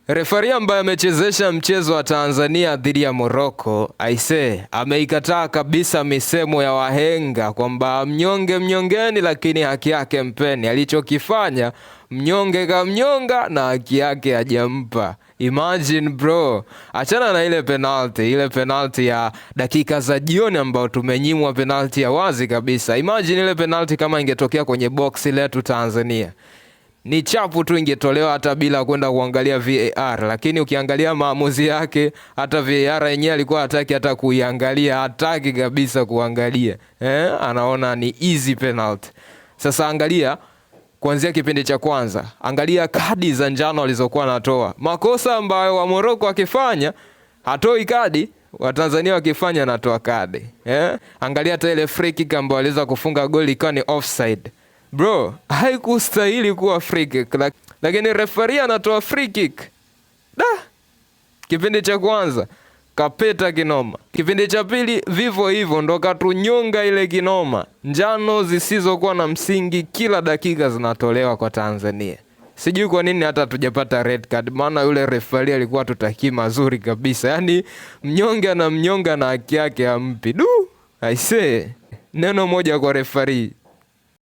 Refari ambaye amechezesha mchezo wa Tanzania dhidi ya Morocco, ameikataa kabisa misemo ya wahenga kwamba mnyonge mnyongeni lakini haki yake mpeni. Alichokifanya, mnyonge kamnyonga na haki yake hajampa. Imagine bro, achana na ile penalty ya dakika za jioni ambao tumenyimwa penalty ya wazi kabisa. Imagine ile penalty kama ingetokea kwenye box letu Tanzania, ni chapu tu ingetolewa hata bila kwenda kuangalia VAR, lakini ukiangalia maamuzi yake, hata VAR yenyewe alikuwa hataki hata kuiangalia, hataki kabisa kuangalia. Anaona ni easy penalty. Sasa angalia kuanzia kipindi cha kwanza, angalia kadi za njano alizokuwa anatoa. Makosa ambayo wa Morocco akifanya hatoi kadi, wa Tanzania wakifanya anatoa kadi. Angalia hata ile free kick ambayo aliweza kufunga goli ikawa ni offside. Bro, haikustahili kuwa free kick, lakini referee anatoa free kick. Kipindi cha kwanza kapeta kinoma, kipindi cha pili vivo hivyo, ndo katunyonga ile kinoma. Njano zisizokuwa na msingi kila dakika zinatolewa kwa Tanzania. Sijui kwa nini hata tujapata red card, maana yule referee alikuwa tutaki mazuri kabisa. Yani mnyonge na haki yake ampi. Neno moja kwa referee.